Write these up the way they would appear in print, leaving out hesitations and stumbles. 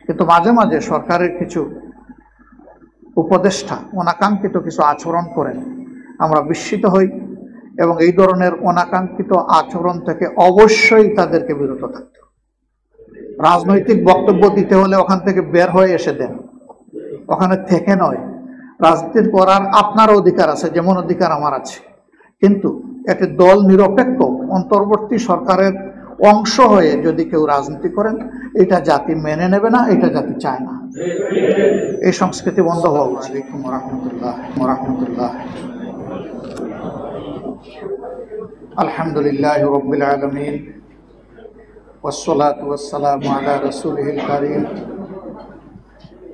কিন্তু মাঝে মাঝে সরকারের কিছু উপদেষ্টা অনাকাঙ্ক্ষিত কিছু আচরণ করেন, আমরা বিস্মিত হই এবং এই ধরনের অনাকাঙ্ক্ষিত আচরণ থেকে অবশ্যই তাদেরকে বিরত থাকতে হবে। রাজনৈতিক বক্তব্য দিতে হলে ওখান থেকে বের হয়ে এসে দেন, ওখানে থেকে নয়। রাজনীতি করার আপনার অধিকার আছে, যেমন অধিকার আমার আছে, কিন্তু একটি দল নিরপেক্ষ অন্তর্বর্তী সরকারের অংশ হয়ে যদি কেউ রাজনীতি করেন, এটা জাতি মেনে নেবে না, এটা জাতি চায় না। এই সংস্কৃতি বন্ধ হওয়া উচিত। রাহমাতুল্লাহ। আলহামদুলিল্লাহ রাব্বিল আলামিন ওয়াসসালাতু ওয়াসসালামু আলা রাসূলিল কারীম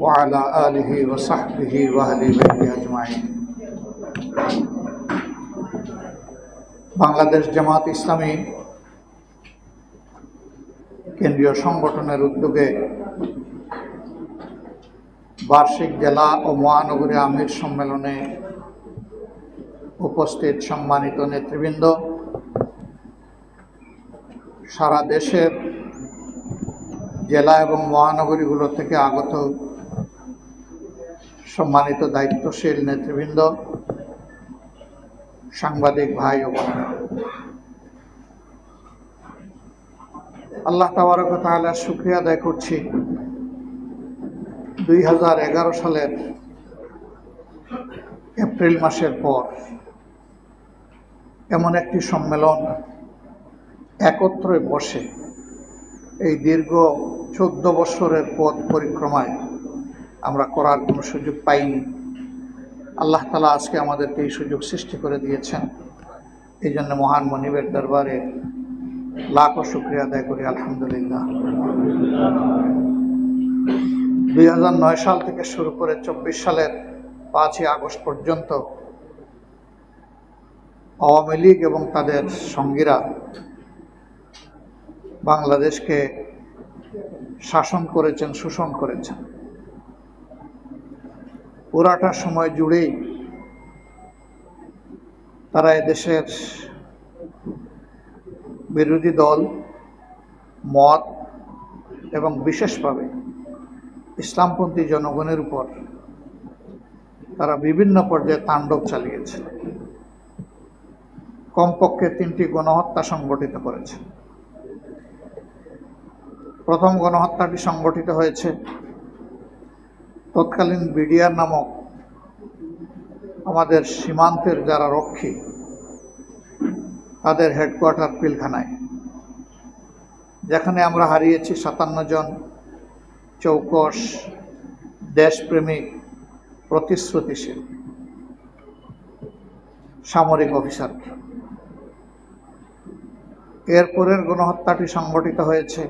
ওয়া আলা আলিহি ওয়া সাহবিহি ওয়া আহলি বাইতি আজমাইন। বাংলাদেশ জামাত ইসলামী কেন্দ্রীয় সংগঠনের উদ্যোগে বার্ষিক জেলা ও মহানগরী আমির সম্মেলনে উপস্থিত সম্মানিত নেতৃবৃন্দ, সারা দেশের জেলা এবং মহানগরীগুলো থেকে আগত সম্মানিত দায়িত্বশীল নেতৃবৃন্দ, সাংবাদিক ভাই ও বোনেরা, আল্লাহ তাবারক ওয়া তাআলার শুকরিয়া আদায় করছি 2011 সালের এপ্রিল মাসের পর এমন একটি সম্মেলন একত্রে বসে এই দীর্ঘ 14 বছরের পথ পরিক্রমায় আমরা করার কোনো সুযোগ পাইনি। আল্লাহ তাআলা আজকে আমাদেরকে এই সুযোগ সৃষ্টি করে দিয়েছেন, এই জন্য মহান মনিবের দরবারে লাখো শুকরিয়া আদায় করি, আলহামদুলিল্লাহ। 2009 সাল থেকে শুরু করে 24 সালের 5ই আগস্ট পর্যন্ত আওয়ামী লীগ এবং তাদের সঙ্গীরা বাংলাদেশকে শাসন করেছেন, শোষণ করেছেন। পুরাটা সময় জুড়েই তারা এদেশের বিরোধী দল, মত এবং বিশেষভাবে ইসলামপন্থী জনগণের উপর তারা বিভিন্ন পর্যায়ে তাণ্ডব চালিয়েছে। কমপক্ষে 3টি গণহত্যা সংগঠিত করেছে। প্রথম গণহত্যাটি সংগঠিত হয়েছে তৎকালীন বিডিআর নামক আমাদের সীমান্তের যারা রক্ষী, তাদের হেডকোয়ার্টার পিলখানায়, যেখানে আমরা হারিয়েছি 57 জন চৌকস, দেশপ্রেমিক, প্রতিশ্রুতিশীল সামরিক অফিসার। এরপরের গণহত্যাটি সংগঠিত হয়েছে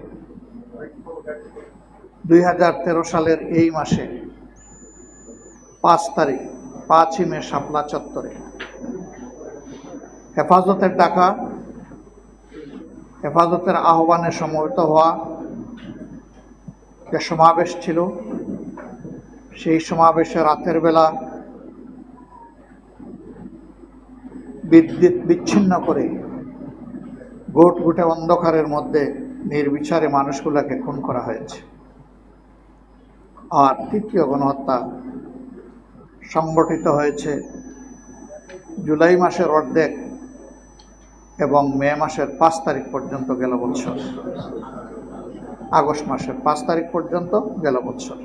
2013 সালের এই মাসে 5 তারিখ, 5ই মে শাপলা চত্বরে হেফাজতের ডাকা, হেফাজতের আহ্বানে সমবেত হওয়া যে সমাবেশ ছিল, সেই সমাবেশে রাতের বেলা বিদ্যুৎ বিচ্ছিন্ন করে ঘুটঘুটে অন্ধকারের মধ্যে নির্বিচারে মানুষগুলোকে খুন করা হয়েছে। আর তৃতীয় গণহত্যা সংগঠিত হয়েছে জুলাই মাসের অর্ধেক এবং মে মাসের 5 তারিখ পর্যন্ত গেল বছর, আগস্ট মাসের 5 তারিখ পর্যন্ত গেল বছর।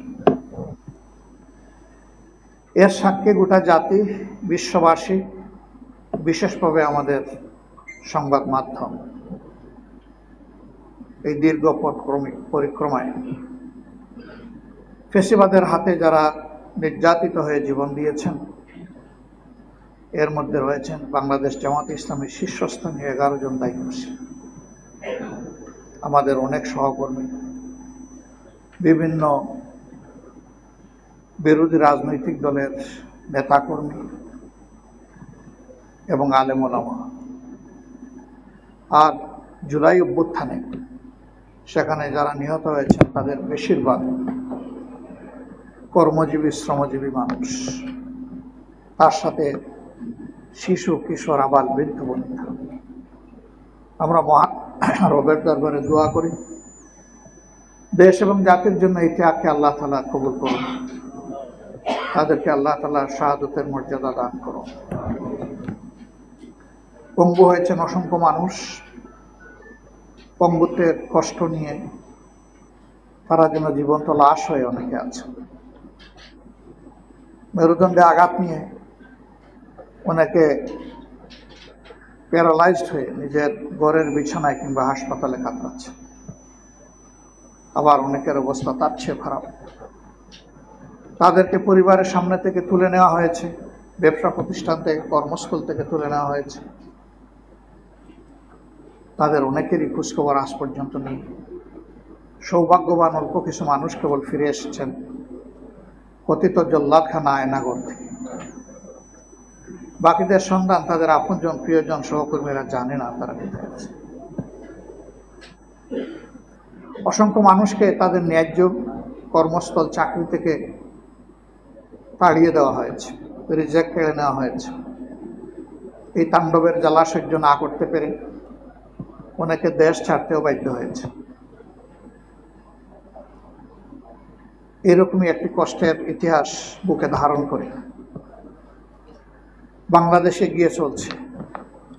এর সাক্ষী গোটা জাতি, বিশ্ববাসী, বিশেষভাবে আমাদের সংবাদ মাধ্যম। এই দীর্ঘ পরিক্রমায় ফ্যাসিবাদের হাতে যারা নির্যাতিত হয়ে জীবন দিয়েছেন, এর মধ্যে রয়েছেন বাংলাদেশ জামাত ইসলামীর শীর্ষস্থানীয় 11 জন দায়িত্বশীল, আমাদের অনেক সহকর্মী, বিভিন্ন বিরোধী রাজনৈতিক দলের নেতাকর্মী এবং আলেম ওলামা। আর জুলাই অভ্যুত্থানে সেখানে যারা নিহত হয়েছেন তাদের বেশিরভাগ কর্মজীবী, শ্রমজীবী মানুষ, তার সাথে শিশু, কিশোর, আবাল, বৃদ্ধ বনিতা। আমরা মহান রবের দরবারে দোয়া করি দেশ এবং জাতির জন্য এই ত্যাগকে আল্লাহ তাআলা কবুল করুন, তাদেরকে আল্লাহ তাআলা শাহাদাতের মর্যাদা দান করুন। পঙ্গু হয়েছেন অসংখ্য মানুষ, পঙ্গুত্বের কষ্ট নিয়ে তারা যেন জীবন্ত লাশ হয়ে অনেকে আছে। মেরুদণ্ডে আঘাত নিয়ে অনেকে প্যারালাইজড হয়ে নিজের ঘরের বিছানায় কিংবা হাসপাতালে কাতরাচ্ছে। আবার অনেকের অবস্থা তার চেয়ে খারাপ। তাদেরকে পরিবারের সামনে থেকে তুলে নেওয়া হয়েছে, ব্যবসা প্রতিষ্ঠান থেকে, কর্মস্থল থেকে তুলে নেওয়া হয়েছে। তাদের অনেকেরই খোঁজখবর আজ পর্যন্ত নেই। সৌভাগ্যবান অল্প কিছু মানুষ কেবল ফিরে এসেছেন কথিত জল্লাদখানা আয়নাগর থেকে। বাকিদের সন্ধান তাদের আপনজন, প্রিয়জন, সহকর্মীরা জানে না তারা কোথায় আছে। অসংখ্য মানুষকে তাদের ন্যায্য কর্মস্থল, চাকরি থেকে তাড়িয়ে দেওয়া হয়েছে, রিজেক্ট করে নেওয়া হয়েছে। এই তাণ্ডবের জ্বালা সহ্য না করতে পেরে অনেকে দেশ ছাড়তেও বাধ্য হয়েছে। এরকমই একটি কষ্টের ইতিহাস বুকে ধারণ করে বাংলাদেশে গিয়ে চলছে।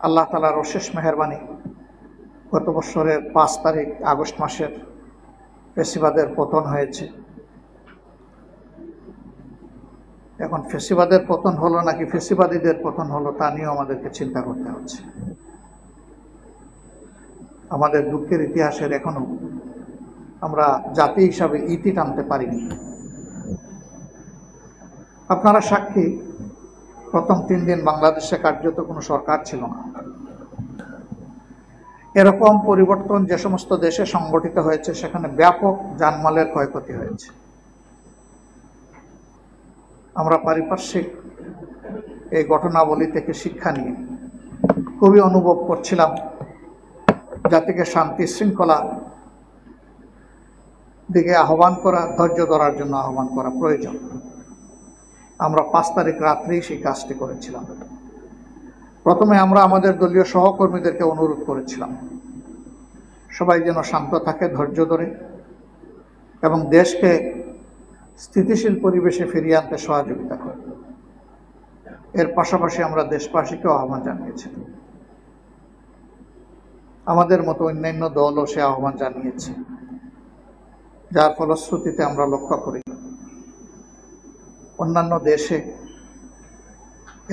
আল্লাহ তাআলার অশেষ মেহেরবানি, গত বছরের 5 তারিখ আগস্ট মাসের ফেসিবাদের পতন হয়েছে। এখন ফেসিবাদের পতন হলো নাকি ফেসিবাদীদের পতন হলো তা নিয়েও আমাদেরকে চিন্তা করতে হচ্ছে। আমাদের দুঃখের ইতিহাসের এখনো আমরা জাতি হিসাবে ইতি টানতে পারিনি। আপনারা সাক্ষী, প্রথম 3 দিন বাংলাদেশে কার্যত কোনো সরকার ছিল না। এরকম পরিবর্তন যে সমস্ত দেশে সংগঠিত হয়েছে সেখানে ব্যাপক জানমালের ক্ষয়ক্ষতি হয়েছে। আমরা পারিপার্শ্বিক এই ঘটনাবলী থেকে শিক্ষা নিয়ে খুবই অনুভব করছিলাম জাতিকে শান্তি শৃঙ্খলা দিকে আহ্বান করা, ধৈর্য ধরার জন্য আহ্বান করা প্রয়োজন। আমরা 5 তারিখ রাত্রেই সেই কাজটি করেছিলাম। প্রথমে আমরা আমাদের দলীয় সহকর্মীদেরকে অনুরোধ করেছিলাম সবাই যেন শান্ত থাকে, ধৈর্য ধরে এবং দেশকে স্থিতিশীল পরিবেশে ফিরিয়ে আনতে সহযোগিতা করে। এর পাশাপাশি আমরা দেশবাসীকেও আহ্বান জানিয়েছি। আমাদের মতো অন্যান্য দলও সে আহ্বান জানিয়েছে, যার ফলশ্রুতিতে আমরা লক্ষ্য করি অন্যান্য দেশে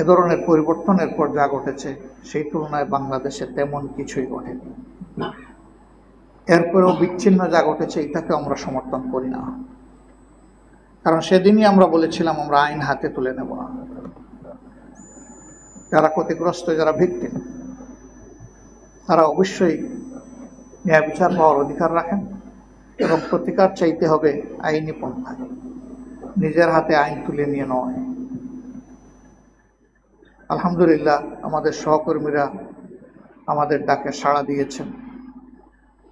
এ ধরনের পরিবর্তনের পর যা ঘটেছে সেই তুলনায় বাংলাদেশে তেমন কিছুই ঘটেনি। এরপরেও বিচ্ছিন্ন যা ঘটেছে এটাকে আমরা সমর্থন করি না, কারণ সেদিনই আমরা বলেছিলাম আমরা আইন হাতে তুলে নেব না। যারা ক্ষতিগ্রস্ত, যারা ভিকটিম, তারা অবশ্যই ন্যায় বিচার পাওয়ার অধিকার রাখেন এবং প্রতিকার চাইতে হবে আইনি পন্থায়, নিজের হাতে আইন তুলে নিয়ে নয়। আলহামদুলিল্লাহ আমাদের সহকর্মীরা আমাদের ডাকে সাড়া দিয়েছেন।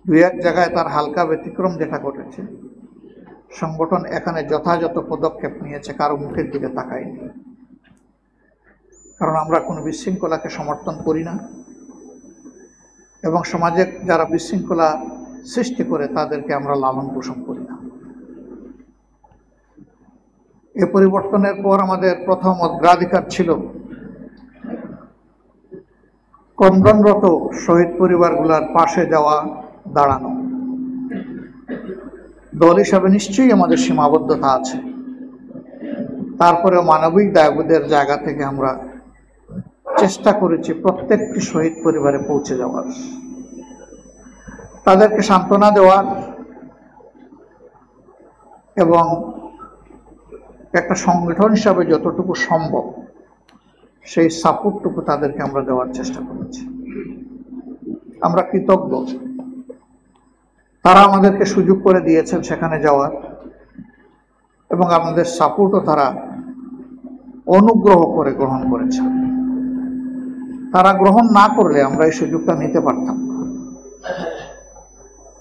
2-1 জায়গায় তার হালকা ব্যতিক্রম যেটা ঘটেছে, সংগঠন এখানে যথাযথ পদক্ষেপ নিয়েছে, কারো মুখের দিকে তাকায়নি। কারণ আমরা কোনো বিশৃঙ্খলাকে সমর্থন করি না এবং সমাজে যারা বিশৃঙ্খলা সৃষ্টি করে তাদেরকে আমরা লালন পোষণ করি না। এ পরিবর্তনের পর আমাদের প্রথম অগ্রাধিকার ছিল ক্রন্দনরত শহীদ পরিবারগুলোর পাশে যাওয়া, দাঁড়ানো। দল হিসাবে নিশ্চয়ই আমাদের সীমাবদ্ধতা আছে, তারপরেও মানবিক দায়বোধের জায়গা থেকে আমরা চেষ্টা করেছি প্রত্যেকটি শহীদ পরিবারে পৌঁছে যাওয়ার, তাদেরকে সান্ত্বনা দেওয়ার এবং একটা সংগঠন হিসাবে যতটুকু সম্ভব সেই সাপোর্টটুকু তাদেরকে আমরা দেওয়ার চেষ্টা করেছি। আমরা কৃতজ্ঞ, তারা আমাদেরকে সুযোগ করে দিয়েছেন সেখানে যাওয়ার এবং আমাদের সাপোর্টও তারা অনুগ্রহ করে গ্রহণ করেছেন। তারা গ্রহণ না করলে আমরা এই সুযোগটা নিতে পারতাম না।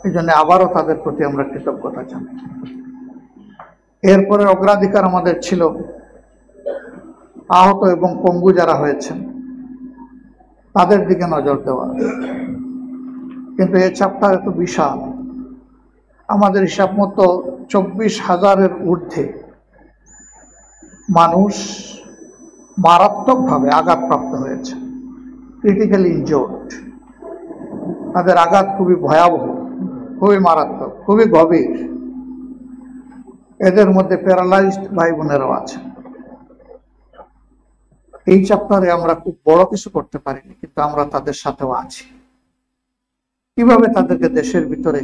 এই জন্য আবারও তাদের প্রতি আমরা কৃতজ্ঞতা জানাই। এরপরে অগ্রাধিকার আমাদের ছিল আহত এবং পঙ্গু যারা হয়েছেন তাদের দিকে নজর দেওয়া, কিন্তু এই চাপটা এত বিশাল, আমাদের হিসাব মতো 24,000-এর ঊর্ধ্বে মানুষ মারাত্মকভাবে আঘাতপ্রাপ্ত হয়েছে, ক্রিটিক্যালি ইনজোর্ড। তাদের আঘাত খুবই ভয়াবহ, খুবই মারাত্মক, খুবই গভীর। এদের মধ্যে প্যারালাইজড ভাই বোনেরাও আছে। এই চ্যাপ্টারে আমরা খুব বড় কিছু করতে পারিনি, কিন্তু আমরা তাদের সাথেও আছি। কিভাবে তাদেরকে দেশের ভিতরে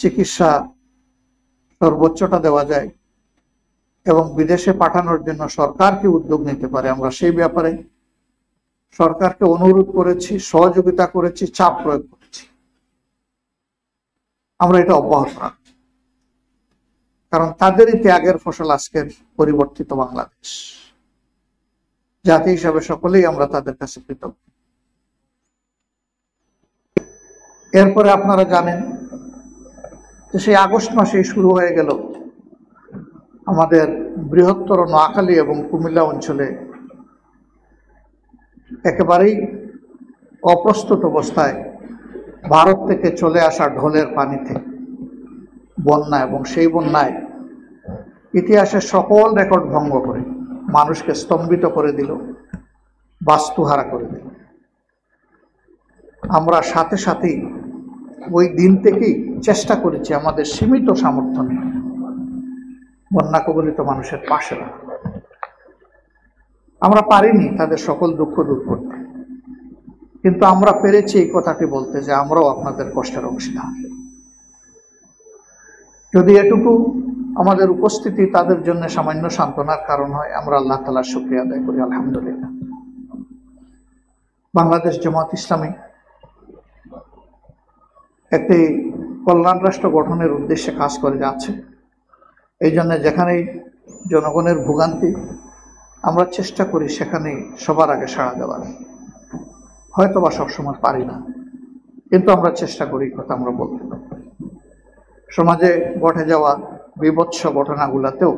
চিকিৎসা সর্বোচ্চটা দেওয়া যায় এবং বিদেশে পাঠানোর জন্য সরকার কি উদ্যোগ নিতে পারে, আমরা সেই ব্যাপারে সরকারকে অনুরোধ করেছি, সহযোগিতা করেছি, চাপ প্রয়োগ করেছি। আমরা এটা অব্যাহত রাখছি, কারণ তাদেরই ত্যাগের ফসল আজকের পরিবর্তিত বাংলাদেশ। জাতি হিসাবে সকলেই আমরা তাদের কাছে কৃতজ্ঞ। এরপরে আপনারা জানেন যে সেই আগস্ট মাসেই শুরু হয়ে গেল আমাদের বৃহত্তর নোয়াখালী এবং কুমিল্লা অঞ্চলে একেবারেই অপ্রস্তুত অবস্থায় ভারত থেকে চলে আসা ঢোলের পানিতে বন্যা, এবং সেই বন্যায় ইতিহাসের সকল রেকর্ড ভঙ্গ করে মানুষকে স্তম্ভিত করে দিল, বাস্তুহারা করে দিল। আমরা সাথে সাথেই ওই দিন থেকেই চেষ্টা করেছি আমাদের সীমিত সামর্থ্য নিয়ে বন্যা কবলিত মানুষের পাশে রাখা। আমরা পারিনি তাদের সকল দুঃখ দূর করতে, কিন্তু আমরা পেরেছি এই কথাটি বলতে যে আমরাও আপনাদের কষ্টের অংশীদার। যদি এটুকু আমাদের উপস্থিতি তাদের জন্য সামান্য সান্ত্বনার কারণ হয়, আমরা আল্লাহ তাআলার শুকরিয়া আদায় করি, আলহামদুলিল্লাহ। বাংলাদেশ জামাত ইসলামী একটি কল্যাণ রাষ্ট্র গঠনের উদ্দেশ্যে কাজ করে যাচ্ছে। এই জন্য যেখানেই জনগণের ভোগান্তি, আমরা চেষ্টা করি সেখানেই সবার আগে সাড়া দেওয়ার। হয়তো বা সবসময় পারি না, কিন্তু আমরা চেষ্টা করি, কথা আমরা বলতে পারি। সমাজে ঘটে যাওয়া বিভৎস ঘটনাগুলোতেও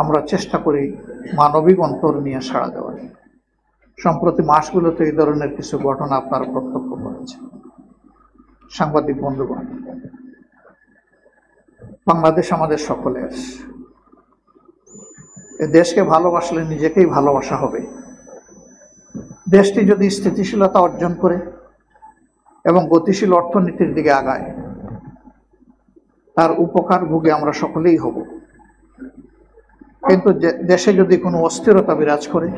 আমরা চেষ্টা করি মানবিক অন্তর নিয়ে সাড়া দেওয়ার। সম্প্রতি মাসগুলোতে এই ধরনের কিছু ঘটনা আপনারা প্রত্যক্ষ করেছেন। সাংবাদিক বন্ধুগণ, বাংলাদেশ আমাদের সকলের। এ দেশকে ভালোবাসলে নিজেকেই ভালোবাসা হবে। দেশটি যদি স্থিতিশীলতা অর্জন করে এবং গতিশীল অর্থনীতির দিকে আগায়, তার উপকার ভোগে আমরা সকলেই হব। কিন্তু দেশে যদি কোনো অস্থিরতা বিরাজ করে,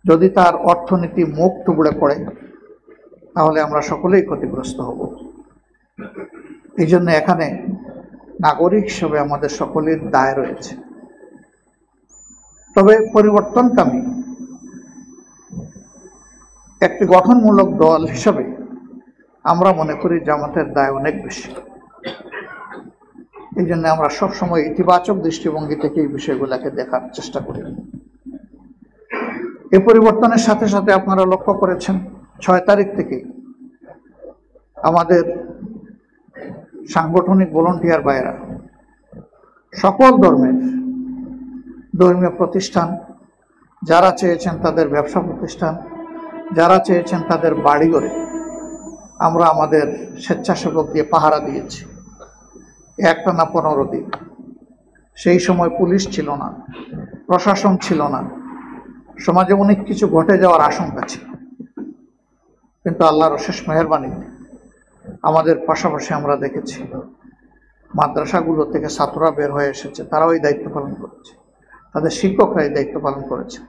যদি তার অর্থনীতি মুখ থুবড়ে পড়ে, তাহলে আমরা সকলেই ক্ষতিগ্রস্ত হব। এই জন্য এখানে নাগরিক হিসেবে আমাদের সকলের দায় রয়েছে। তবে পরিবর্তনকামী একটি গঠনমূলক দল হিসেবে আমরা মনে করি জামাতের দায় অনেক বেশি। এই জন্য আমরা সবসময় ইতিবাচক দৃষ্টিভঙ্গি থেকে এই বিষয়গুলোকে দেখার চেষ্টা করি। এই পরিবর্তনের সাথে সাথে আপনারা লক্ষ্য করেছেন 6 তারিখ থেকে আমাদের সাংগঠনিক ভলান্টিয়ার ভাইয়েরা সকল ধর্মীয় প্রতিষ্ঠান, যারা চেয়েছেন তাদের ব্যবসা প্রতিষ্ঠান, যারা চেয়েছেন তাদের বাড়িঘরে, আমরা আমাদের স্বেচ্ছাসেবক দিয়ে পাহারা দিয়েছি একটানা 15 দিন। সেই সময় পুলিশ ছিল না, প্রশাসন ছিল না, সমাজে অনেক কিছু ঘটে যাওয়ার আশঙ্কা ছিল, কিন্তু আল্লাহর অশেষ মেহেরবানিতে আমাদের পাশাপাশি আমরা দেখেছি মাদ্রাসাগুলো থেকে ছাত্ররা বের হয়ে এসেছে, তারাও এই দায়িত্ব পালন করেছে, তাদের শিক্ষকরা এই দায়িত্ব পালন করেছে।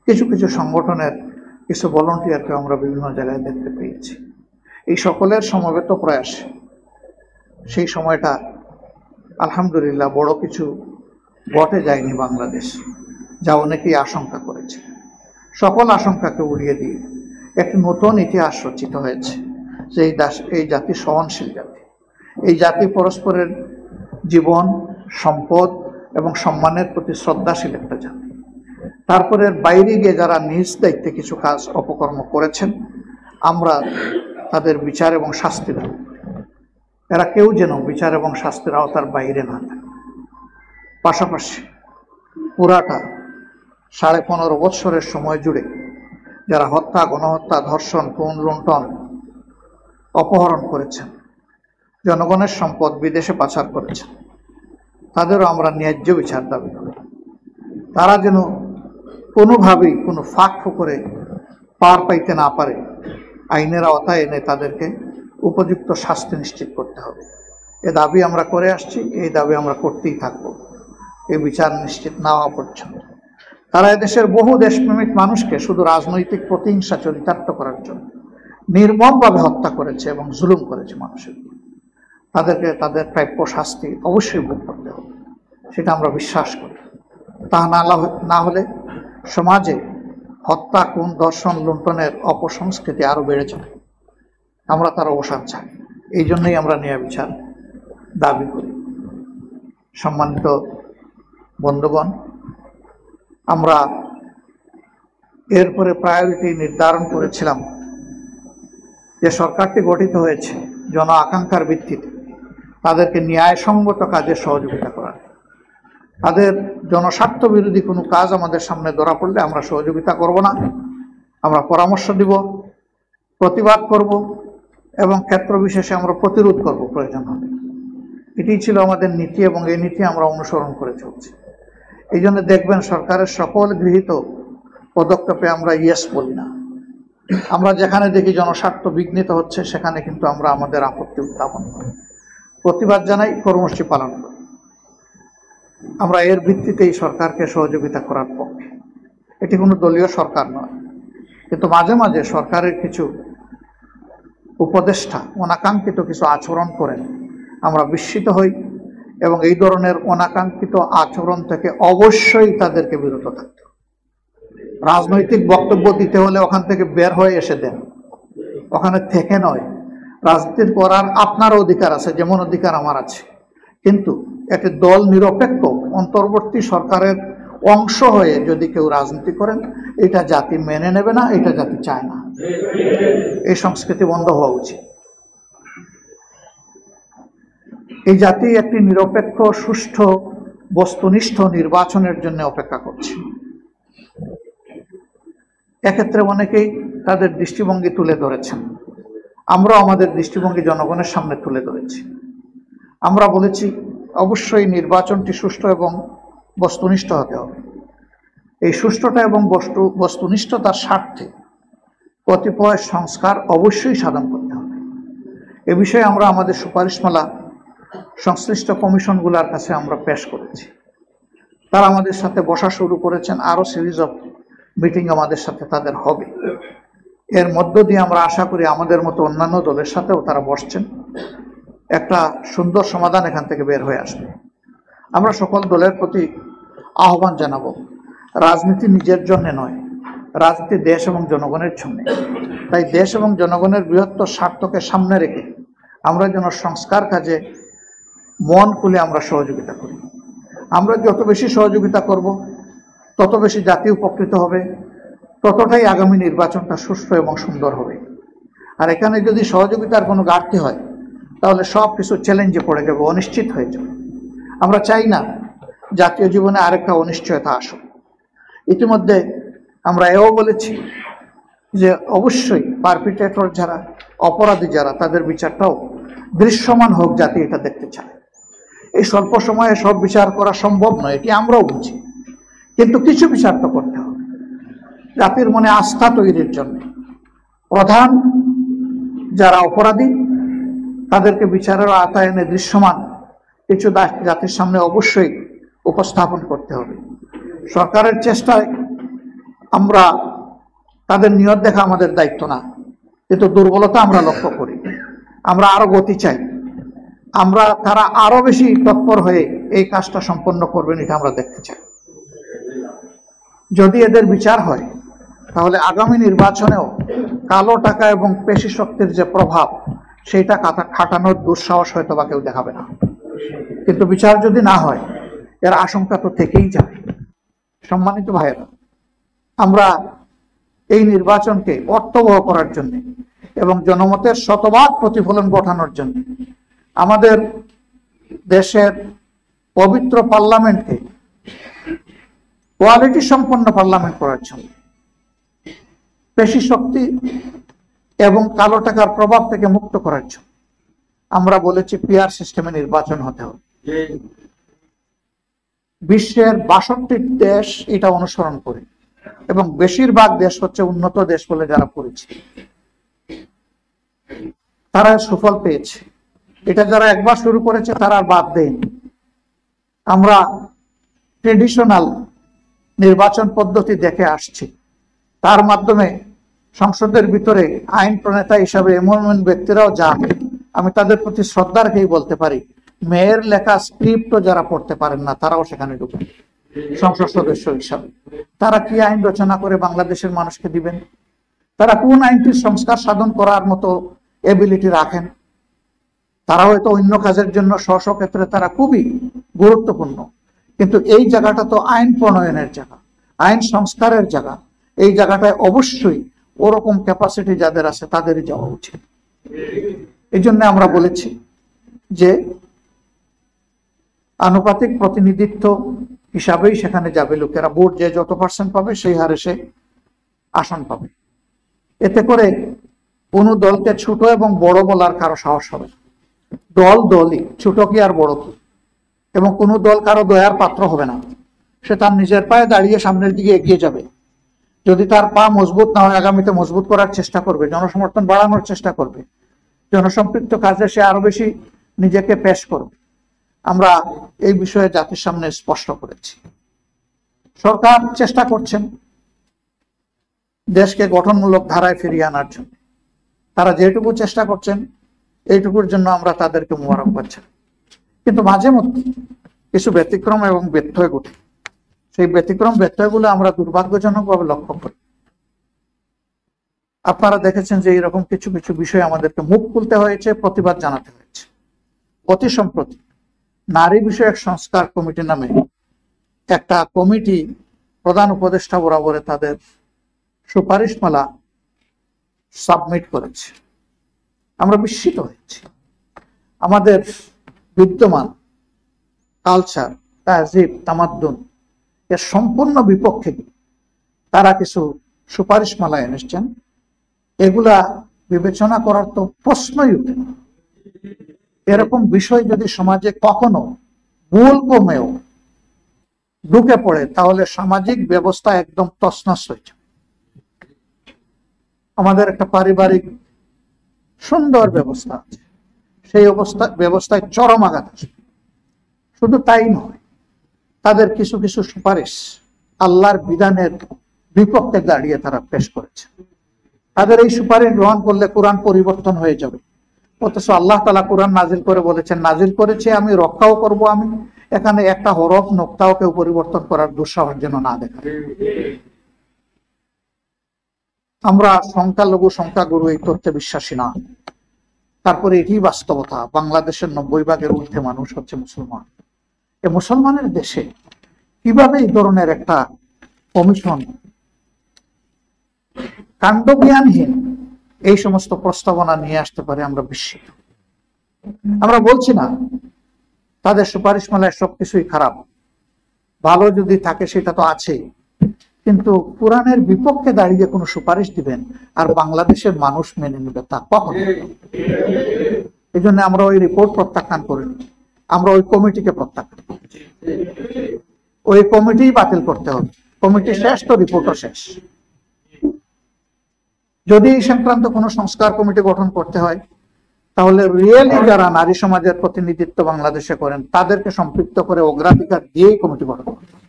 কিছু কিছু সংগঠনের কিছু ভলান্টিয়ারকে আমরা বিভিন্ন জায়গায় দেখতে পেয়েছি। এই সকলের সমবেত প্রয়াসে সেই সময়টা আলহামদুলিল্লাহ বড় কিছু ঘটে যায়নি বাংলাদেশ, যা অনেকেই আশঙ্কা করেছে। সকল আশঙ্কাকে উড়িয়ে দিয়ে একটি নতুন ইতিহাস রচিত হয়েছে যে এই জাতি সহনশীল জাতি। এই জাতি পরস্পরের জীবন, সম্পদ এবং সম্মানের প্রতি শ্রদ্ধাশীল একটা জাতি। তারপরে বাইরে গিয়ে যারা নিজ দায়িত্বে কিছু কাজ অপকর্ম করেছেন, আমরা তাদের বিচার এবং শাস্তি দেব। এরা কেউ যেন বিচার এবং শাস্তির আওতার বাইরে না থাকে। পাশাপাশি পুরাটা 15.5 বৎসরের সময় জুড়ে যারা হত্যা, গণহত্যা, ধর্ষণ, খুন, লুণ্ঠন, অপহরণ করেছেন, জনগণের সম্পদ বিদেশে পাচার করেছেন, তাদেরও আমরা ন্যায্য বিচার দাবি করি। তারা যেন কোনোভাবেই কোনো ফাঁক ফোকরে পার পাইতে না পারে, আইনের আওতায় এনে তাদেরকে উপযুক্ত শাস্তি নিশ্চিত করতে হবে। এ দাবি আমরা করে আসছি, এই দাবি আমরা করতেই থাকব এই বিচার নিশ্চিত না হওয়া পর্যন্ত। তারা এদেশের বহু দেশপ্রেমিক মানুষকে শুধু রাজনৈতিক প্রতিহিংসা চরিতার্থ করার জন্য নির্মমভাবে হত্যা করেছে এবং জুলুম করেছে মানুষের। তাদেরকে তাদের প্রাপ্য শাস্তি অবশ্যই ভোগ করতে হবে, সেটা আমরা বিশ্বাস করি। তা না হলে সমাজে হত্যা, খুন, ধর্ষণ, লুণ্ঠনের অপসংস্কৃতি আরো বেড়ে যাবে। আমরা তার অবসান চাই, এই জন্যই আমরা ন্যায় বিচার দাবি করি। সম্মানিত বন্ধুগণ, আমরা এরপরে প্রায়োরিটি নির্ধারণ করেছিলাম যে সরকারটি গঠিত হয়েছে জন আকাঙ্ক্ষার ভিত্তিতে তাদেরকে ন্যায়সঙ্গত কাজে সহযোগিতা করার। তাদের জনস্বার্থ বিরোধী কোনো কাজ আমাদের সামনে ধরা পড়লে আমরা সহযোগিতা করব না, আমরা পরামর্শ দিব, প্রতিবাদ করব এবং ক্ষেত্র বিশেষে আমরা প্রতিরোধ করব প্রয়োজন হবে। এটি ছিল আমাদের নীতি এবং এই নীতি আমরা অনুসরণ করে চলছি। এই জন্য দেখবেন সরকারের সকল গৃহীত পদক্ষেপে আমরা ইয়েস বলি না। আমরা যেখানে দেখি জনস্বার্থ বিঘ্নিত হচ্ছে সেখানে কিন্তু আমরা আমাদের আপত্তি উত্থাপন করি, প্রতিবাদ জানাই, কর্মসূচি পালন করি। আমরা এর ভিত্তিতেই সরকারকে সহযোগিতা করার পক্ষে। এটি কোনো দলীয় সরকার নয়, কিন্তু মাঝে মাঝে সরকারের কিছু উপদেষ্টা অনাকাঙ্ক্ষিত কিছু আচরণ করেন, আমরা বিস্মিত হই এবং এই ধরনের অনাকাঙ্ক্ষিত আচরণ থেকে অবশ্যই তাদেরকে বিরত থাকতে হবে। রাজনৈতিক বক্তব্য দিতে হলে ওখান থেকে বের হয়ে এসে দেন, ওখানে থেকে নয়। রাজনীতি করার আপনার অধিকার আছে, যেমন অধিকার আমার আছে, কিন্তু একটি দল নিরপেক্ষ অন্তর্বর্তী সরকারের অংশ হয়ে যদি কেউ রাজনীতি করেন, এটা জাতি মেনে নেবে না, এটা জাতি চায় না। এই সংস্কৃতি বন্ধ হওয়া উচিত। এই জাতি একটি নিরপেক্ষ, সুষ্ঠু, বস্তুনিষ্ঠ নির্বাচনের জন্য অপেক্ষা করছে। এক্ষেত্রে অনেকেই তাদের দৃষ্টিভঙ্গি তুলে ধরেছেন, আমরাও আমাদের দৃষ্টিভঙ্গি জনগণের সামনে তুলে ধরেছি। আমরা বলেছি অবশ্যই নির্বাচনটি সুষ্ঠু এবং বস্তুনিষ্ঠ হতে হবে। এই সুষ্ঠুতা এবং বস্তুনিষ্ঠতার স্বার্থে কতিপয় সংস্কার অবশ্যই সাধন করতে হবে। এ বিষয়ে আমরা আমাদের সুপারিশমালা সংশ্লিষ্ট কমিশনগুলোর কাছে আমরা পেশ করেছি। তারা আমাদের সাথে বসা শুরু করেছেন, আরো সিরিজ অফ মিটিং আমাদের সাথে তাদের হবে। এর মধ্য দিয়ে আমরা আশা করি আমাদের মতো অন্যান্য দলের সাথেও তারা বসছেন, একটা সুন্দর সমাধান এখান থেকে বের হয়ে আসবে। আমরা সকল দলের প্রতি আহ্বান জানাবো, রাজনীতি নিজের জন্য নয়, রাজনীতি দেশ এবং জনগণের জন্য। তাই দেশ এবং জনগণের বৃহত্তর স্বার্থকে সামনে রেখে আমরা যেন সংস্কার কাজে মন খুলে আমরা সহযোগিতা করি। আমরা যত বেশি সহযোগিতা করব, তত বেশি জাতি উপকৃত হবে, ততটাই আগামী নির্বাচনটা সুষ্ঠু এবং সুন্দর হবে। আর এখানে যদি সহযোগিতার কোনো ঘাটতি হয়, তাহলে সব কিছু চ্যালেঞ্জে পড়ে যাবে, অনিশ্চিত হয়ে যাবে। আমরা চাই না জাতীয় জীবনে আরেকটা অনিশ্চয়তা আসুক। ইতিমধ্যে আমরা এও বলেছি যে অবশ্যই পারপিট্রেটর যারা, অপরাধী যারা, তাদের বিচারটাও দৃশ্যমান হোক, জাতি এটা দেখতে চায়। এই স্বল্প সময়ে সব বিচার করা সম্ভব নয়, এটি আমরাও বুঝি, কিন্তু কিছু বিচার তো করতে হবে জাতির মনে আস্থা তৈরির জন্য। প্রধান যারা অপরাধী তাদেরকে বিচারের আওতায় এনে দৃশ্যমান কিছু জাতির সামনে অবশ্যই উপস্থাপন করতে হবে। সরকারের চেষ্টায় আমরা তাদের নিয়ত দেখা আমাদের দায়িত্ব না, কিন্তু দুর্বলতা আমরা লক্ষ্য করি। আমরা আরো গতি চাই, আমরা তারা আরো বেশি তৎপর হয়ে এই কাজটা সম্পন্ন করবেন, এটা আমরা দেখতে চাই। যদি এদের বিচার হয়, তাহলে আগামী নির্বাচনেও কালো টাকা এবং পেশি শক্তির যে প্রভাব, সেইটা খাটানোর দুঃসাহস হয়তো বা কেউ দেখাবে না। কিন্তু বিচার যদি না হয়, এর আশঙ্কা তো থেকেই যায়। সম্মানিত ভাইয়েরা, আমরা এই নির্বাচনকে অর্থবহ করার জন্য এবং জনমতের শতভাগ প্রতিফলন ঘটানোর জন্য আমাদের দেশের পবিত্র পার্লামেন্টকে কোয়ালিটি সম্পন্ন পার্লামেন্ট করার জন্য, পেশি শক্তি এবং কালো টাকার প্রভাব থেকে মুক্ত করার জন্য আমরা বলেছি পিআর সিস্টেমে নির্বাচন হতে হবে। বিশ্বের 62 দেশ এটা অনুসরণ করে এবং বেশিরভাগ দেশ হচ্ছে উন্নত দেশ বলে যারা পরিচিত, তারা সুফল পেয়েছে। এটা যারা একবার শুরু করেছে তারা আর বাদ দেয়নি। আমরা ট্রেডিশনাল নির্বাচন পদ্ধতি দেখে আসছি, তার মাধ্যমে সংসদের ভিতরে আইন প্রণেতা হিসাবে এমন ব্যক্তিরাও যান, আমি তাদের প্রতি শ্রদ্ধা রেখেই বলতে পারি, মেয়ের লেখা স্ক্রিপ্টও যারা পড়তে পারেন না তারাও সেখানে ঢুকেন সংসদ সদস্য হিসাবে। তারা কি আইন রচনা করে বাংলাদেশের মানুষকে দিবেন? তারা কোন আইনটির সংস্কার সাধন করার মতো এবিলিটি রাখেন? তারা হয়তো অন্য কাজের জন্য স্ব ক্ষেত্রে তারা খুবই গুরুত্বপূর্ণ, কিন্তু এই জায়গাটা তো আইন প্রণয়নের জায়গা, আইন সংস্কারের জায়গা। এই জায়গাটায় অবশ্যই ওরকম ক্যাপাসিটি যাদের আছে তাদেরই যাওয়া উচিত। এই জন্য আমরা বলেছি যে আনুপাতিক প্রতিনিধিত্ব হিসাবেই সেখানে যাবে লোকেরা। ভোট যে যত পার্সেন্ট পাবে সেই হারে সে আসন পাবে। এতে করে কোনো দলকে ছোট এবং বড় বলার কারো সাহস হবে না। দল দলই, ছোট কি আর বড় কি, এবং কোনো দল কারো দয়ার পাত্র হবে না। সে তার নিজের পায়ে দাঁড়িয়ে সামনের দিকে এগিয়ে যাবে। যদি তার পা মজবুত না হয়, আগামীতে মজবুত করার চেষ্টা করবে, জনসমর্থন বাড়ানোর চেষ্টা করবে, জনসম্পৃক্ত কাজে সে আরো বেশি নিজেকে পেশ করবে। আমরা এই বিষয়ে জাতির সামনে স্পষ্ট করেছি। সরকার চেষ্টা করছেন দেশকে গঠনমূলক ধারায় ফিরিয়ে আনার জন্য। তারা যেটুকু চেষ্টা করছেন এইটুকুর জন্য আমরা তাদেরকে মোবারকবাদ জানাই। কিন্তু মাঝে মধ্যে কিছু ব্যতিক্রম এবং ব্যত্যয় ঘটে। সেই ব্যতিক্রম ব্যত্যয়গুলো আমরা দুর্ভাগ্যজনকভাবে লক্ষ্য করি। আপনারা দেখেছেন যে এরকম কিছু কিছু বিষয় আমাদেরকে মুখ খুলতে হয়েছে, প্রতিবাদ জানাতে হয়েছে। অতি সম্প্রতি নারী বিষয়ক সংস্কার কমিটি নামে একটা কমিটি প্রধান উপদেষ্টা বরাবরে তাদের সুপারিশমালা সাবমিট করেছে। আমরা বিস্মিত হয়েছি। আমাদের বিদ্যমান কালচার, তাহজিব, তামাদ্দুন এর সম্পূর্ণ বিপক্ষে তারা কিছু সুপারিশমালা এনেছেন। এগুলা বিবেচনা করার তো প্রশ্নই উঠে না। এরকম বিষয় যদি সমাজে কখনো ভুল কমেও ঢুকে পড়ে তাহলে সামাজিক ব্যবস্থা একদম তছনছ হয়ে যাবে। আমাদের একটা পারিবারিক সুন্দর ব্যবস্থা আছে, সেই ব্যবস্থায় চরম আঘাত আসবে। শুধু তাই নয়, তাদের কিছু কিছু সুপারিশ আল্লাহর বিধানের বিপক্ষে দাঁড়িয়ে তারা পেশ করেছে। তাদের এই সুপারিশ গ্রহণ করলে কোরআন পরিবর্তন হয়ে যাবে, অথচ আল্লাহ তাআলা কোরআন নাজিল করে বলেছেন, নাজিল করেছে আমি, রক্ষাও করব আমি। এখানে একটা হরফ নোক্তাও কেউ পরিবর্তন করার দুঃসাহস যেন না দেখায়। আমরা সংখ্যালঘু সংখ্যাগুরু এই তথ্যে বিশ্বাসী না। তারপরে এটি বাস্তবতা, বাংলাদেশের 90% ঊর্ধ্বে মানুষ হচ্ছে মুসলমান। এই মুসলমানের দেশে কিভাবে এই ধরনের একটা কমিশন কাণ্ডজ্ঞানহীন এই সমস্ত প্রস্তাবনা নিয়ে আসতে পারে, আমরা বিস্মিত। আমরা বলছি না তাদের সুপারিশমালায় সবকিছুই খারাপ, ভালো যদি থাকে সেটা তো আছেই, কিন্তু কোরআনের বিপক্ষে দাঁড়িয়ে কোনো সুপারিশ দিবেন আর বাংলাদেশের মানুষ মেনে নেবে তা কখন? এই জন্য আমরা ওই রিপোর্ট প্রত্যাখ্যান করিনি, আমরা ওই কমিটিকে প্রত্যাখ্যান করেছি। ওই কমিটি বাতিল করতে হবে। কমিটি শেষ তো রিপোর্টও শেষ। যদি এই সংক্রান্ত কোনো সংস্কার কমিটি গঠন করতে হয় তাহলে রিয়েলি যারা নারী সমাজের প্রতিনিধিত্ব বাংলাদেশে করেন তাদেরকে সম্পৃক্ত করে অগ্রাধিকার দিয়েই কমিটি গঠন করতে হবে।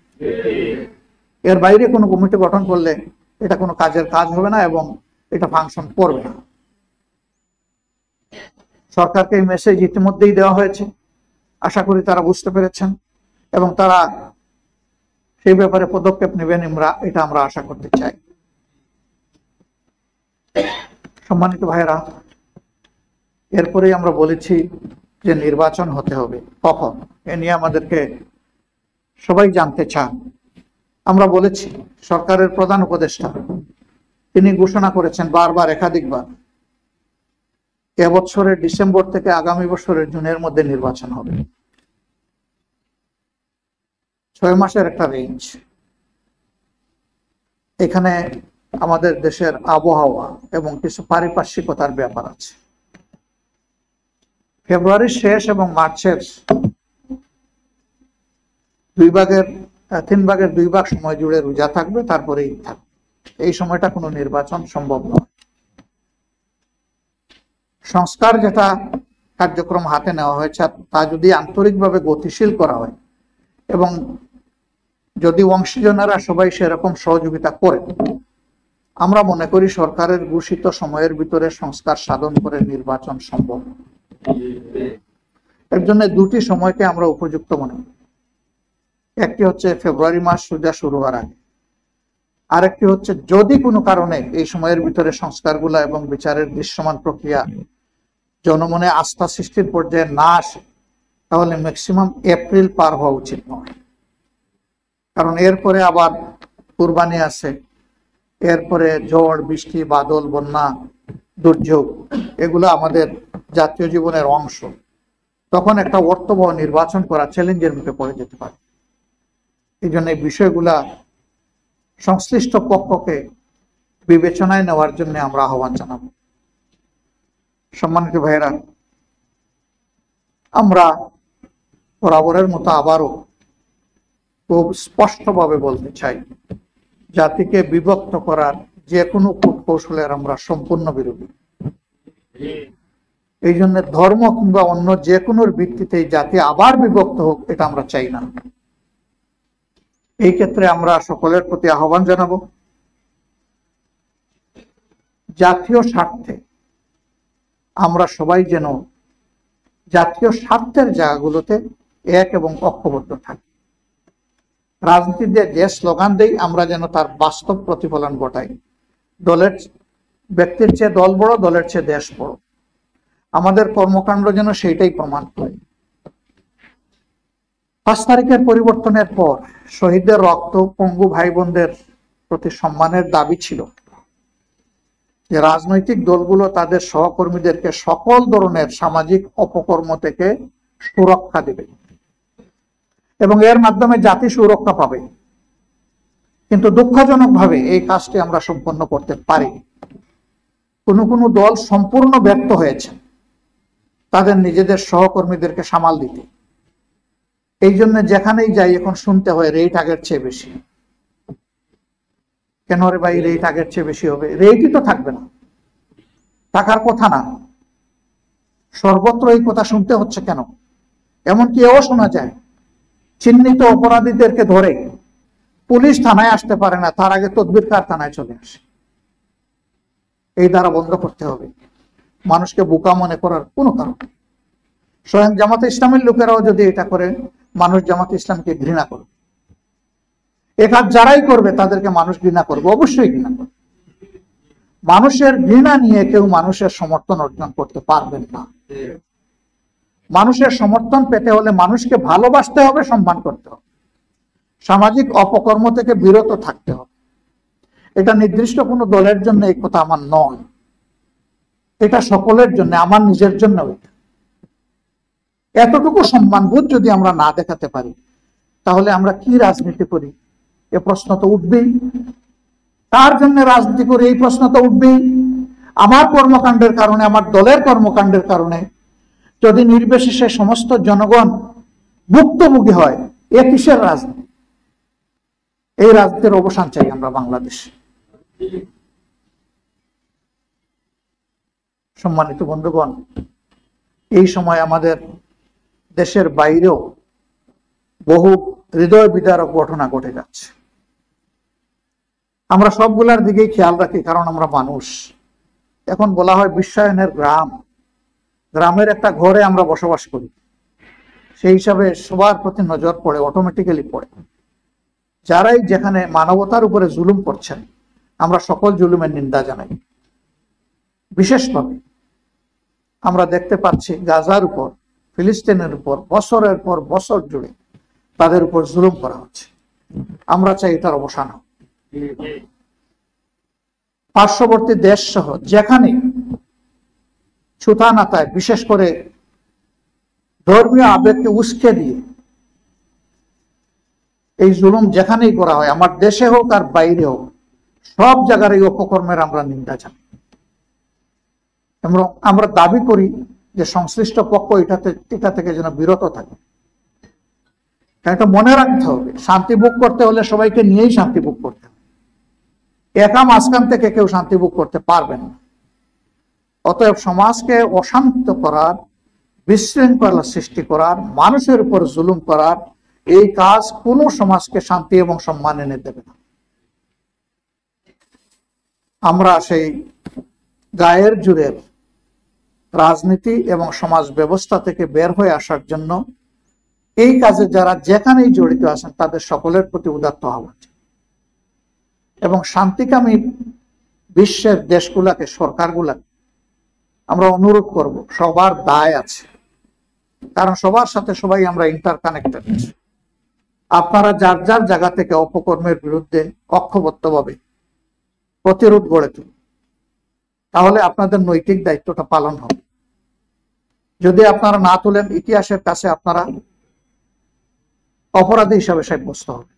এর বাইরে কোনো কমিটি গঠন করলে এটা কোনো কাজের কাজ হবে না এবং এটা ফাংশন করবে না। সরকারকে এই মেসেজ ইতিমধ্যেই দেওয়া হয়েছে, আশা করি তারা বুঝতে পেরেছেন এবং তারা সেই ব্যাপারে পদক্ষেপ নেবেন, এটা আমরা আশা করতে চাই। সম্মানিত ভাইরা, এরপরেই আমরা বলেছি যে নির্বাচন হতে হবে, কখন এ নিয়ে আমাদেরকে সবাই জানতে চান। আমরা বলেছি সরকারের প্রধান উপদেষ্টা তিনি ঘোষণা করেছেন বারবার, একাধিকবার, এবছরের ডিসেম্বর থেকে আগামী বছরের জুনের মধ্যে নির্বাচন হবে। 6 মাসের একটা রেঞ্জ। এখানে আমাদের দেশের আবহাওয়া এবং কিছু পারিপার্শ্বিকতার ব্যাপার আছে। ফেব্রুয়ারির শেষ এবং মার্চের 3/2 সময় জুড়ে রোজা থাকবে, তারপরে ঈদ থাকবে। এই সময়টা কোনো নির্বাচন সম্ভব নয়। সংস্কার যেটা কার্যক্রম হাতে নেওয়া হয়েছে তা যদি আন্তরিকভাবে গতিশীল করা হয় এবং যদি অংশীজনেরা সবাই সেরকম সহযোগিতা করে, আমরা মনে করি সরকারের ঘোষিত সময়ের ভিতরে সংস্কার সাধন করে নির্বাচন সম্ভব। এর জন্য দুটি সময়কে আমরা উপযুক্ত মনে করি। একটি হচ্ছে ফেব্রুয়ারি মাস রোজা শুরু হওয়ার আগে, আরেকটি হচ্ছে যদি কোনো কারণে এই সময়ের ভিতরে সংস্কারগুলা এবং বিচারের দৃশ্যমান প্রক্রিয়া জনমনে আস্থা সৃষ্টির পর্যায়ে না আসে, তাহলে ম্যাক্সিমাম এপ্রিল পার হওয়া উচিত নয়। কারণ এরপরে আবার কুরবানি আছে, এরপরে ঝড় বৃষ্টি, বাদল, বন্যা, দুর্যোগ, এগুলো আমাদের জাতীয় জীবনের অংশ। তখন একটা অর্থবহ নির্বাচন করা চ্যালেঞ্জের মুখে পড়ে যেতে পারে। এই জন্য এই বিষয়গুলা সংশ্লিষ্ট পক্ষকে বিবেচনায় নেওয়ার জন্য আমরা আহ্বান জানাব। সম্মানিত ভাইয়েরা, আমরা বরাবরের মতো আবারও খুব স্পষ্টভাবে বলতে চাই, জাতিকে বিভক্ত করার যে কোনো কূটকৌশলের আমরা সম্পূর্ণ বিরোধী। এই জন্য ধর্ম কিংবা অন্য যে কোনো ভিত্তিতে জাতি আবার বিভক্ত হোক, এটা আমরা চাই না। এই ক্ষেত্রে আমরা সকলের প্রতি আহ্বান জানাবো, জাতীয় স্বার্থে আমরা সবাই যেন জাতীয় স্বার্থের জায়গাগুলোতে এক এবং ঐক্যবদ্ধ থাকি। রাজনীতিতে যে স্লোগান দেই, আমরা যেন তার বাস্তব প্রতিফলন ঘটাই। দলের ব্যক্তির চেয়ে দল বড়, দলের চেয়ে দেশ বড়। আমাদের কর্মকাণ্ড যেন সেইটাই প্রমাণ করে। 5 তারিখের পরিবর্তনের পর শহীদদের রক্ত পঙ্গু ভাই বোনদের প্রতি সম্মানের দাবি ছিল যে রাজনৈতিক দলগুলো তাদের সহকর্মীদেরকে সকল ধরনের সামাজিক অপকর্ম থেকে সুরক্ষা দেবে এবং এর মাধ্যমে জাতি সুরক্ষা পাবে। কিন্তু দুঃখজনকভাবে এই কাজটি আমরা সম্পন্ন করতে পারি। কোনো দল সম্পূর্ণ ব্যর্থ হয়েছে তাদের নিজেদের সহকর্মীদেরকে সামাল দিতে। এই জন্য যেখানেই যাই এখন শুনতে হয় রেট আগের চেয়ে বেশি। কেন রে ভাই রেট আগের চেয়ে বেশি হবে? রেটই তো থাকবে না, টাকার কথা না। সর্বত্র এই কথা শুনতে হচ্ছে কেন? এমনকি এও শোনা যায় চিহ্নিত অপরাধীদেরকে ধরে পুলিশ থানায় আসতে পারে না, তার আগে তদবির কারখানায় চলে আসে। এই দ্বারা বন্ধ করতে হবে। মানুষকে বোকা মনে করার কোনো কারণ। স্বয়ং জামাতে ইসলামের লোকেরাও যদি এটা করে, মানুষ জামাতে ইসলামকে ঘৃণা করবে। এ কাজ যারাই করবে তাদেরকে মানুষ ঘৃণা করবে, অবশ্যই ঘৃণা করবে। মানুষের ঘৃণা নিয়ে কেউ মানুষের সমর্থন অর্জন করতে পারবেন না। মানুষের সমর্থন পেতে হলে মানুষকে ভালোবাসতে হবে, সম্মান করতে হবে, সামাজিক অপকর্ম থেকে বিরত থাকতে হবে। এটা নির্দিষ্ট কোনো দলের জন্য এই কথা আমার নয়, এটা সকলের জন্য, আমার নিজের জন্য। এতটুকু সম্মানবোধ যদি আমরা না দেখাতে পারি, তাহলে আমরা কি রাজনীতি করি? এ প্রশ্ন তো উঠবেই। তার জন্য রাজনীতি করি, এই প্রশ্ন তো উঠবেই। আমার কর্মকাণ্ডের কারণে, আমার দলের কর্মকাণ্ডের কারণে যদি নির্বিশেষে সমস্ত জনগণ ভুক্তভোগী হয়, এ কিসের রাজনীতি? এই রাজনীতির অবসান চাই আমরা বাংলাদেশে। সম্মানিত বন্ধুগণ, এই সময় আমাদের দেশের বাইরেও বহু হৃদয় বিদারক ঘটনা ঘটে যাচ্ছে। আমরা সবগুলার দিকেই খেয়াল রাখি, কারণ আমরা মানুষ। এখন বলা হয় বিশ্বায়নের গ্রাম, গ্রামের একটা ঘরে আমরা বসবাস করি, সেই হিসাবে সবার প্রতি নজর পড়ে, অটোমেটিক্যালি পড়ে। যারাই যেখানে মানবতার উপরে জুলুম করছেন, আমরা সকল জুলুমের নিন্দা জানাই। বিশেষভাবে আমরা দেখতে পাচ্ছি গাজার উপর, ফিলিস্তিনের উপর বছরের পর বছর জুড়ে তাদের উপর জুলুম করা হচ্ছে। আমরা চাই এটার অবসান হোক। পার্শ্ববর্তী দেশ সহ যেখানে ছুতানাতায়, বিশেষ করে ধর্মীয় আবেগকে উস্কে দিয়ে এই জুলুম যেখানেই করা হয়, আমার দেশে হোক আর বাইরে হোক, সব জায়গার এই অপকর্মের আমরা নিন্দা জানাই। আমরা দাবি করি যে সংশ্লিষ্ট পক্ষ এটা থেকে যেন বিরত থাকে। এটা মনে রাখতে হবে, শান্তি ভোগ করতে হলে সবাইকে নিয়েই শান্তি ভোগ করতে হবে, একা মাঝখান থেকে কেউ শান্তি ভোগ করতে পারবেন না। অতএব সমাজকে অশান্ত করার, বিশৃঙ্খলা সৃষ্টি করার, মানুষের উপর জুলুম করার এই কাজ কোনো সমাজকে শান্তি এবং সম্মান এনে দেবে না। আমরা সেই গায়ের জোরের রাজনীতি এবং সমাজ ব্যবস্থা থেকে বের হয়ে আসার জন্য এই কাজে যারা যেখানেই জড়িত আছেন তাদের সকলের প্রতি উদাত্ত আহ্বান এবং শান্তিকামী বিশ্বের দেশগুলাকে, সরকারগুলাকে আমরা অনুরোধ করব, সবার দায় আছে, কারণ সবার সাথে সবাই আমরা ইন্টারকানেক্টেড। আপনারা যার যার জায়গা থেকে অপকর্মের বিরুদ্ধে ঐক্যবদ্ধভাবে প্রতিরোধ গড়ে তুলুন, তাহলে আপনাদের নৈতিক দায়িত্বটা পালন হবে। যদি আপনারা না তুলেন, ইতিহাসের কাছে আপনারা অপরাধী হিসাবে সাব্যস্ত হবে,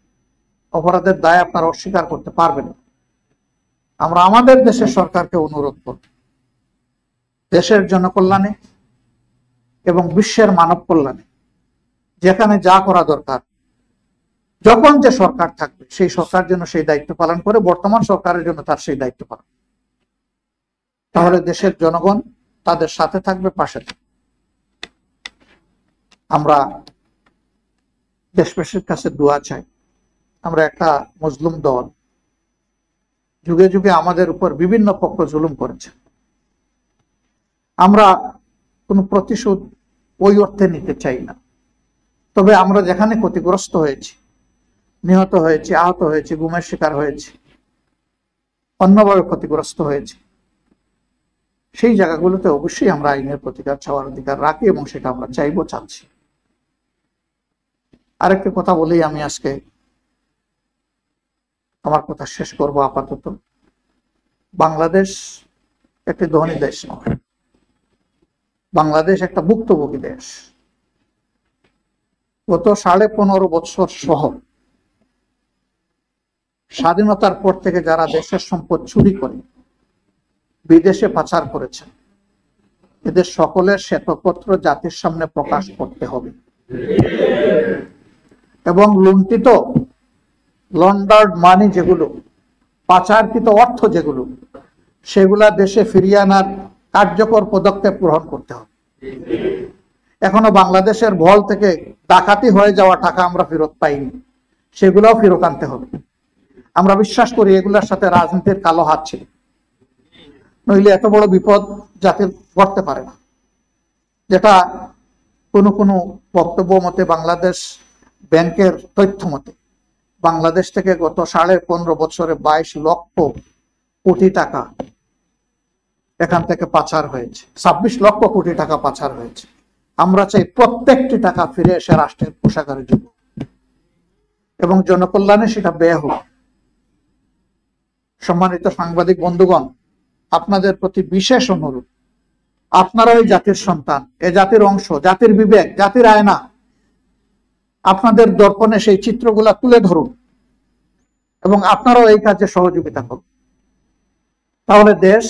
অপরাধের দায় আপনারা অস্বীকার করতে পারবেন না। আমরা আমাদের দেশের সরকারকে অনুরোধ করব, দেশের জনকল্যাণে এবং বিশ্বের মানব কল্যাণে যেখানে যা করা দরকার, যখন যে সরকার থাকবে সেই সরকার যেন সেই দায়িত্ব পালন করে, বর্তমান সরকারের জন্য তার সেই দায়িত্ব পালন, তাহলে দেশের জনগণ তাদের সাথে থাকবে, পাশে থাকবে। আমরা দেশবাসীর কাছে দোয়া চাই। আমরা একটা মজলুম দল, যুগে যুগে আমাদের উপর বিভিন্ন পক্ষ জুলুম করেছে, আমরা কোনো প্রতিশোধ ওই অর্থে নিতে চাই না। তবে আমরা যেখানে ক্ষতিগ্রস্ত হয়েছি, নিহত হয়েছি, আহত হয়েছি, গুমের শিকার হয়েছি, অন্যভাবে ক্ষতিগ্রস্ত হয়েছি, সেই জায়গাগুলোতে অবশ্যই আমরা আইনের প্রতিকার চাওয়ার অধিকার রাখি এবং সেটা আমরা চাচ্ছি। আরেকটি কথা বলেই আমি আজকে আমার কথা শেষ করব। আপাতত বাংলাদেশ একটি ধনী দেশ নয়, বাংলাদেশ একটা ভুক্তভোগী দেশ। গত 15.5 বছর সহ স্বাধীনতার পর থেকে যারা দেশের সম্পদ চুরি করে বিদেশে পাচার করেছেন, এদের সকলের শ্বেতপত্র জাতির সামনে প্রকাশ করতে হবে এবং লুণ্ঠিত লন্ডার্ড মানি যেগুলো, পাচারকৃত অর্থ যেগুলো, সেগুলা দেশে ফিরিয়ে আনার কার্যকর পদক্ষেপ গ্রহণ করতে হবে। এখনো বাংলাদেশের ভল থেকে ডাকাতি হয়ে যাওয়া টাকা আমরা ফেরত পাইনি, সেগুলাও ফেরত আনতে হবে। আমরা বিশ্বাস করি এগুলোর সাথে রাজনীতির কালো হাত ছিল, নইলে এত বড় বিপদ জাতির ঘটতে পারে না। যেটা কোনো বক্তব্য মতে, বাংলাদেশ ব্যাংকের তথ্য মতে বাংলাদেশ থেকে গত 15.5 বছরে 22 লক্ষ কোটি টাকা এখান থেকে পাচার হয়েছে, 26 লক্ষ কোটি টাকা পাচার হয়েছে। আমরা চাই প্রত্যেকটি টাকা ফিরে এসে রাষ্ট্রের কোষাগারে যোগ এবং জনকল্যাণে সেটা ব্যয় হোক। সম্মানিত সাংবাদিক বন্ধুগণ, আপনাদের প্রতি বিশেষ অনুরোধ, আপনারা ওই জাতির সন্তান, এ জাতির অংশ, জাতির বিবেক, জাতির আয়না, আপনাদের দর্পণে সেই চিত্রগুলা তুলে ধরুন এবং আপনারাও এই কাজে সহযোগিতা করুন। তাহলে দেশ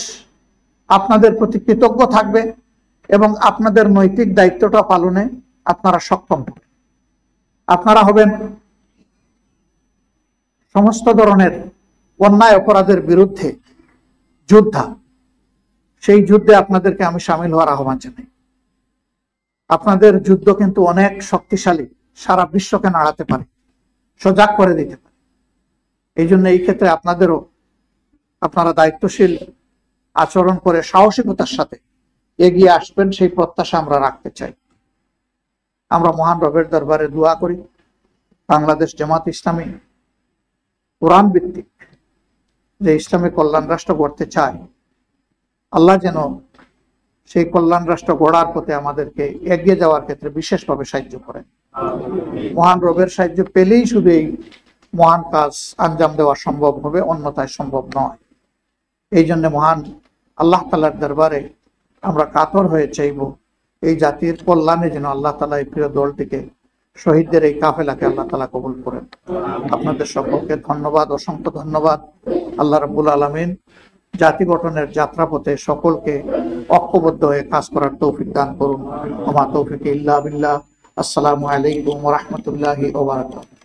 আপনাদের প্রতি কৃতজ্ঞ থাকবে এবং আপনাদের নৈতিক দায়িত্বটা পালনে আপনারা সক্ষম হবেন। আপনারা হবেন সমস্ত ধরনের অন্যায় অপরাধের বিরুদ্ধে যোদ্ধা। সেই যুদ্ধে আপনাদেরকে আমি সামিল হওয়ার আহ্বান জানাই। আপনাদের যুদ্ধ কিন্তু অনেক শক্তিশালী, সারা বিশ্বকে নাড়াতে পারে, সজাগ করে দিতে পারে। এই জন্য এই ক্ষেত্রে আপনারা দায়িত্বশীল আচরণ করে সাহসিকতার সাথে এগিয়ে আসবেন, সেই প্রত্যাশা আমরা রাখতে চাই। আমরা মহান রবের দরবারে দোয়া করি, বাংলাদেশ জামাত ইসলামী কোরআন ভিত্তিক যে ইসলামী কল্যাণ রাষ্ট্র গড়তে চায়, আল্লাহ যেন সেই কল্যাণ রাষ্ট্র গড়ার পথে আমাদেরকে এগিয়ে যাওয়ার ক্ষেত্রে বিশেষভাবে সাহায্য করেন। মহান রবের সাহায্য পেলেই শুধু এই মহান কাজ আঞ্জাম দেওয়া সম্ভব হবে, অন্যথায় সম্ভব নয়। এই জন্য মহান আল্লাহ তাআলার দরবারে আমরা কাতর হয়ে চাইব এই জাতির কল্যাণে যেন আল্লাহ তাআলা এই প্রিয় দলটিকে, শহীদদের এই কাফেলাকে আল্লাহ তাআলা কবুল করেন। আপনাদের সকলকে ধন্যবাদ, অসংখ্য ধন্যবাদ। আল্লাহ রাব্বুল আলামিন জাতি গঠনের যাত্রাপথে সকলকে ঐক্যবদ্ধ হয়ে কাজ করার তৌফিক দান করুন। ওমা তৌফিক ইল্লা বিল্লাহ। আসসালামু আলাইকুম ওয়া রাহমাতুল্লাহি ওয়া বারাকাতুহু।